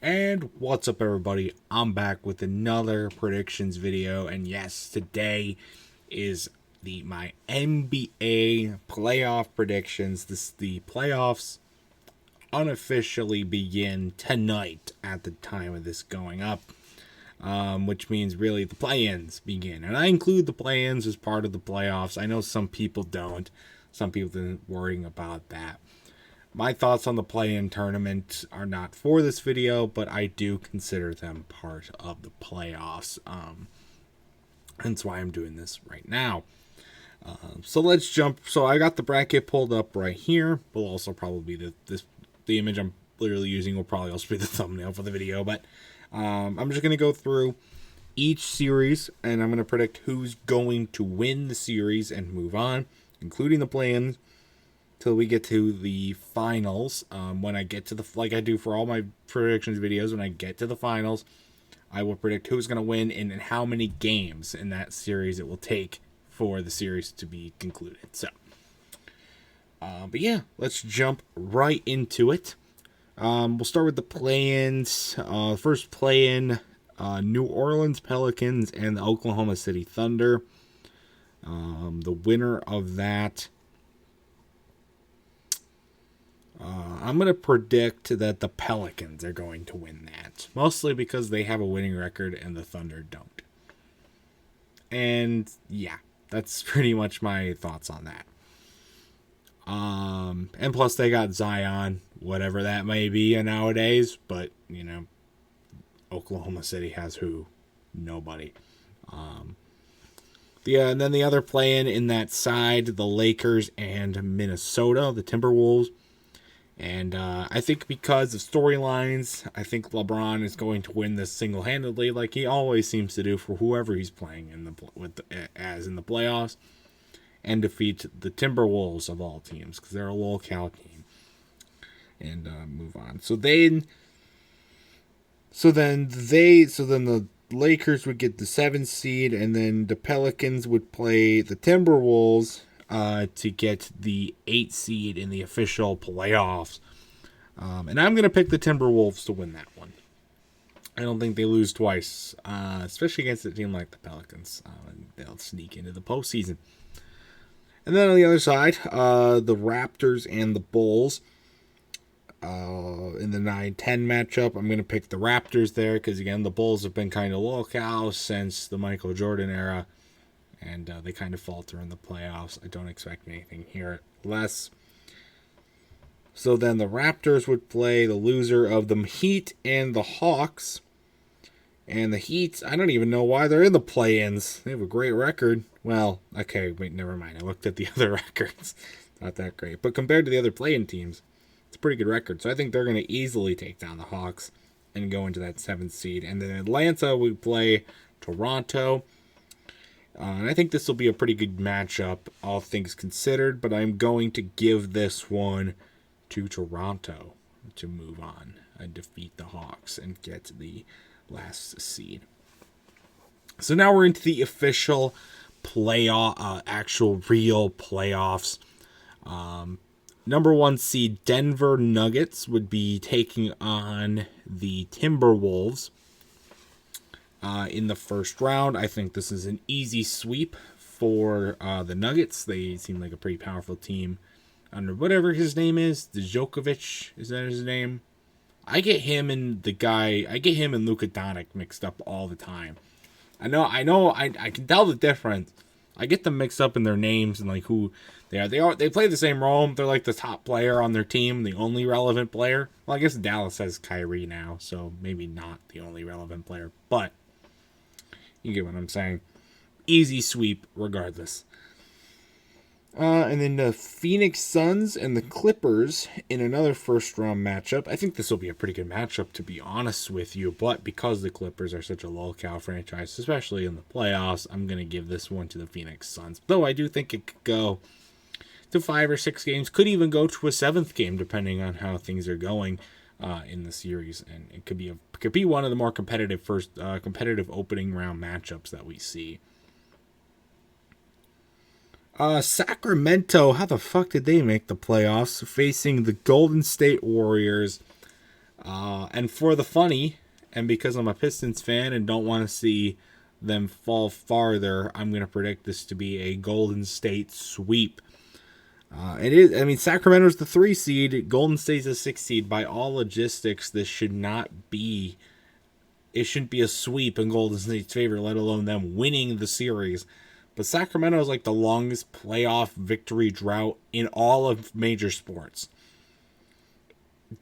And what's up, everybody? I'm back with another predictions video, and yes, today is my NBA playoff predictions. The playoffs unofficially begin tonight at the time of this going up, which means really the play-ins begin, and I include the play-ins as part of the playoffs. I know some people don't. Some people aren't worrying about that. My thoughts on the play-in tournament are not for this video, but I do consider them part of the playoffs. Hence why I'm doing this right now. So let's jump. So I got the bracket pulled up right here. Will also probably be the image I'm literally using will probably also be the thumbnail for the video. But I'm just gonna go through each series, and I'm gonna predict who's going to win the series and move on, including the play-ins, till we get to the finals. When I get to like I do for all my predictions videos, when I get to the finals, I will predict who's going to win and how many games in that series it will take for the series to be concluded. So, but yeah, let's jump right into it. We'll start with the play-ins. First play-in, New Orleans Pelicans and the Oklahoma City Thunder. The winner of that, I'm going to predict that the Pelicans are going to win that. Mostly because they have a winning record and the Thunder don't. And yeah, that's pretty much my thoughts on that. And plus they got Zion, whatever that may be nowadays. But, you know, Oklahoma City has who? Nobody. Yeah, and then the other play-in that side, the Lakers and Minnesota, the Timberwolves. And I think because of storylines, I think LeBron is going to win this single-handedly, like he always seems to do for whoever he's playing in the playoffs, and defeat the Timberwolves of all teams because they're a locale team, and move on. So then the Lakers would get the 7th seed, and then the Pelicans would play the Timberwolves to get the 8th seed in the official playoffs. And I'm going to pick the Timberwolves to win that one. I don't think they lose twice, especially against a team like the Pelicans. They'll sneak into the postseason. And then on the other side, the Raptors and the Bulls. In the 9-10 matchup, I'm going to pick the Raptors there because, again, the Bulls have been kind of low-cal since the Michael Jordan era, and they kind of falter in the playoffs. I don't expect anything here less. So then the Raptors would play the loser of the Heat and the Hawks. And the Heat, I don't even know why they're in the play-ins. They have a great record. Well, okay, wait, never mind. I looked at the other records. Not that great. But compared to the other play-in teams, it's a pretty good record. So I think they're going to easily take down the Hawks and go into that 7th seed. And then Atlanta would play Toronto. And I think this will be a pretty good matchup, all things considered. But I'm going to give this one to Toronto to move on and defeat the Hawks and get the last seed. So now we're into the official playoff, actual real playoffs. Number 1 seed Denver Nuggets would be taking on the Timberwolves in the first round. I think this is an easy sweep for the Nuggets. They seem like a pretty powerful team under whatever his name is. Djokovic, is that his name? I get him and Luka Doncic mixed up all the time. I can tell the difference. I get them mixed up in their names and like who they are. They play the same role. They're like the top player on their team, the only relevant player. Well, I guess Dallas has Kyrie now, so maybe not the only relevant player, but you get what I'm saying. Easy sweep regardless. And then the Phoenix Suns and the Clippers in another first-round matchup. I think this will be a pretty good matchup, to be honest with you. But because the Clippers are such a low-cal franchise, especially in the playoffs, I'm going to give this one to the Phoenix Suns. Though I do think it could go to 5 or 6 games. Could even go to a 7th game, depending on how things are going in the series. And it could be one of the more competitive competitive opening round matchups that we see. Sacramento, how the fuck did they make the playoffs? Facing the Golden State Warriors. And for the funny, and because I'm a Pistons fan and don't want to see them fall farther, I'm going to predict this to be a Golden State sweep. It is. I mean, Sacramento's the 3 seed. Golden State's a 6 seed. By all logistics, this should not be. It shouldn't be a sweep in Golden State's favor, let alone them winning the series. But Sacramento is like the longest playoff victory drought in all of major sports.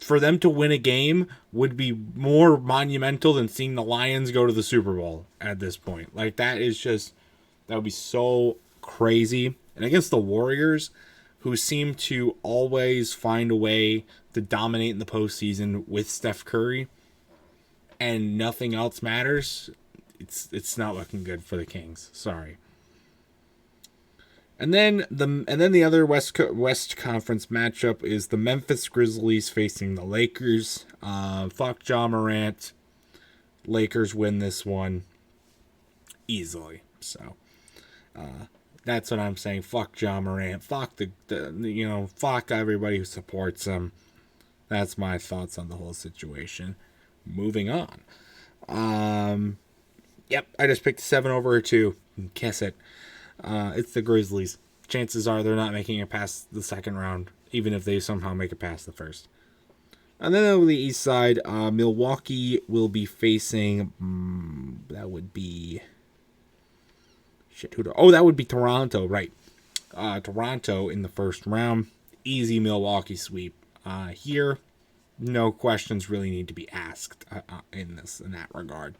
For them to win a game would be more monumental than seeing the Lions go to the Super Bowl at this point. Like, that would be so crazy. And against the Warriors, who seem to always find a way to dominate in the postseason with Steph Curry, and nothing else matters, it's not looking good for the Kings. Sorry. And then the other West Conference matchup is the Memphis Grizzlies facing the Lakers. Fuck Ja Morant. Lakers win this one easily. So that's what I'm saying. Fuck Ja Morant. Fuck fuck everybody who supports him. That's my thoughts on the whole situation. Moving on. Yep, I just picked 7 over 2. Kiss it. It's the Grizzlies. Chances are they're not making it past the second round, even if they somehow make it past the first. And then over the east side, Milwaukee will be facing. That would be. That would be Toronto, right? Toronto in the first round. Easy Milwaukee sweep. Here, no questions really need to be asked in that regard.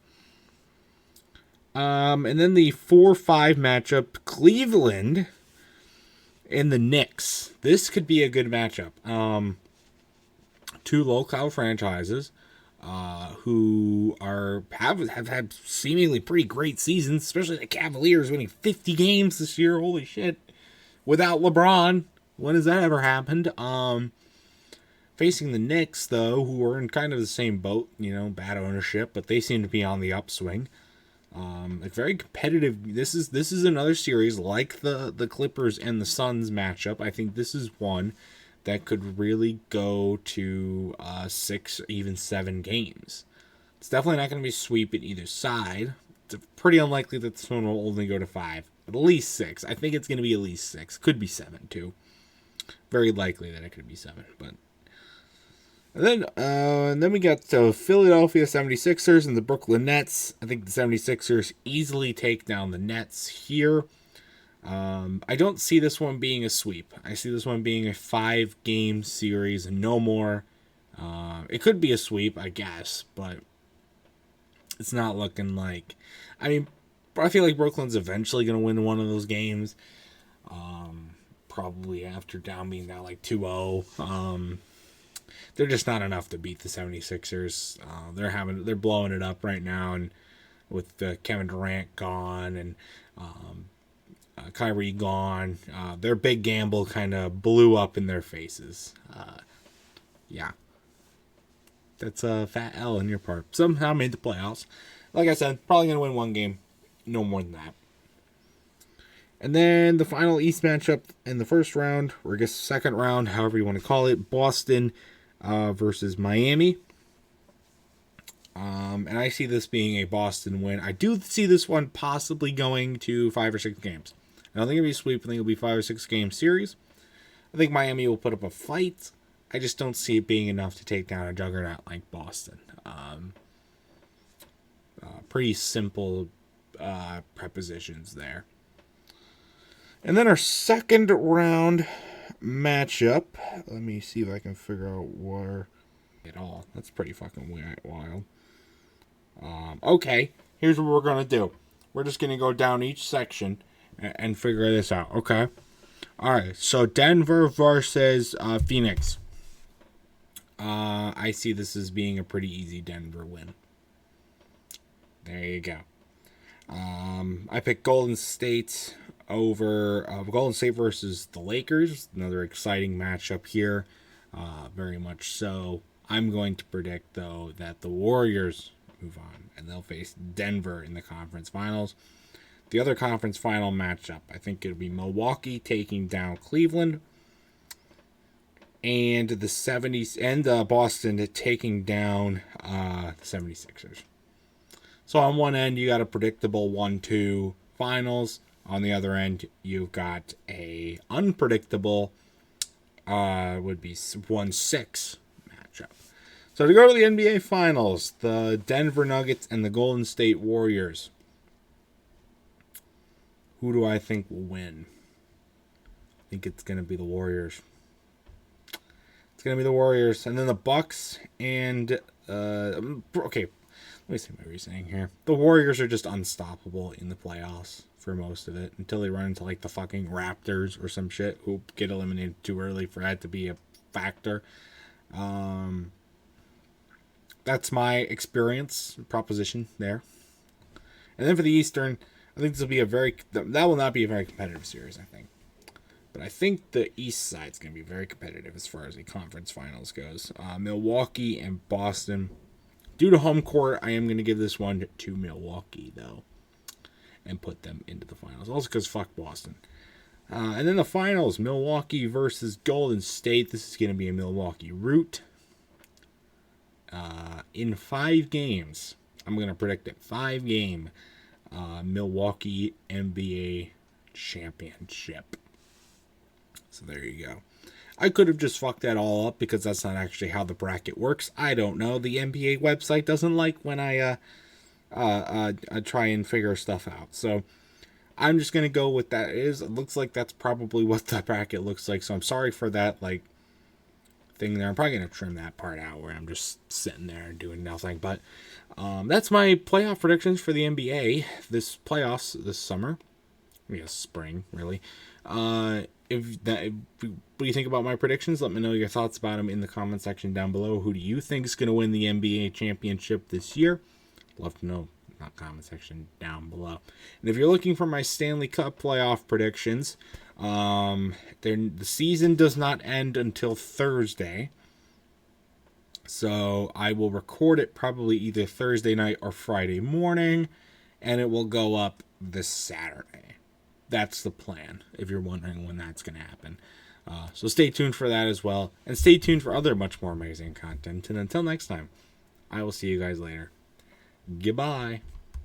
And then the 4-5 matchup, Cleveland and the Knicks. This could be a good matchup. 2 local franchises who have had seemingly pretty great seasons, especially the Cavaliers winning 50 games this year. Holy shit. Without LeBron. When has that ever happened? Facing the Knicks, though, who are in kind of the same boat, bad ownership, but they seem to be on the upswing. Very competitive. This is another series like the Clippers and the Suns matchup. I think this is one that could really go to 6 or even 7 games. It's definitely not going to be a sweep at either side. It's pretty unlikely that this one will only go to 5, but at least 6. I think it's going to be at least 6. Could be 7 too. Very likely that it could be 7, but. And then we got the Philadelphia 76ers and the Brooklyn Nets. I think the 76ers easily take down the Nets here. I don't see this one being a sweep. I see this one being a 5-game series and no more. It could be a sweep, I guess, but it's not looking like. I mean, I feel like Brooklyn's eventually going to win one of those games. Probably after being down like 2-0. They're just not enough to beat the 76ers. They're blowing it up right now, and with Kevin Durant gone and Kyrie gone, their big gamble kind of blew up in their faces. Yeah, that's a fat L on your part. Somehow made the playoffs. Like I said, probably gonna win 1 game, no more than that. And then the final East matchup in the first round, or I guess second round, however you want to call it, Boston versus Miami. And I see this being a Boston win. I do see this one possibly going to 5 or 6 games. I don't think it'll be a sweep. I think it'll be 5 or 6 game series. I think Miami will put up a fight. I just don't see it being enough to take down a juggernaut like Boston. Pretty simple prepositions there. And then our second round matchup. Let me see if I can figure out where at all. That's pretty fucking wild. Okay, here's what we're gonna do. We're just gonna go down each section and figure this out. Okay. All right. So Denver versus Phoenix. I see this as being a pretty easy Denver win. There you go. I picked Golden State over Golden State versus the Lakers. Another exciting matchup here. Very much so. I'm going to predict, though, that the Warriors move on and they'll face Denver in the conference finals. The other conference final matchup, I think it'll be Milwaukee taking down Cleveland. and the 70s and Boston taking down the 76ers. So on one end, you got a predictable 1-2 finals. On the other end, you've got a unpredictable would be 1-6 matchup. So to go to the NBA Finals, the Denver Nuggets and the Golden State Warriors. Who do I think will win? I think it's going to be the Warriors. It's going to be the Warriors. And then the Bucks and... okay, let me see my reasoning here. The Warriors are just unstoppable in the playoffs for most of it until they run into like the fucking Raptors or some shit who get eliminated too early for that to be a factor. That's my experience proposition there. And then for the Eastern, I think this will be that will not be a very competitive series, I think. But I think the East side's going to be very competitive as far as the conference finals goes. Milwaukee and Boston. Due to home court, I am going to give this one to Milwaukee, though, and put them into the finals. Also because fuck Boston. And then the finals, Milwaukee versus Golden State. This is going to be a Milwaukee rout. In 5 games, I'm going to predict it. 5-game Milwaukee NBA championship. So there you go. I could have just fucked that all up because that's not actually how the bracket works. I don't know. The NBA website doesn't like when I try and figure stuff out. So I'm just gonna go with that. It looks like that's probably what the bracket looks like. So I'm sorry for that thing there. I'm probably gonna trim that part out where I'm just sitting there and doing nothing. But that's my playoff predictions for the NBA this playoffs this summer. Spring really. What do you think about my predictions? Let me know your thoughts about them in the comment section down below. Who do you think is going to win the NBA championship this year? Love to know in the comment section down below. And if you're looking for my Stanley Cup playoff predictions, the season does not end until Thursday. So I will record it probably either Thursday night or Friday morning, and it will go up this Saturday. That's the plan, if you're wondering when that's going to happen. So stay tuned for that as well. And stay tuned for other much more amazing content. And until next time, I will see you guys later. Goodbye.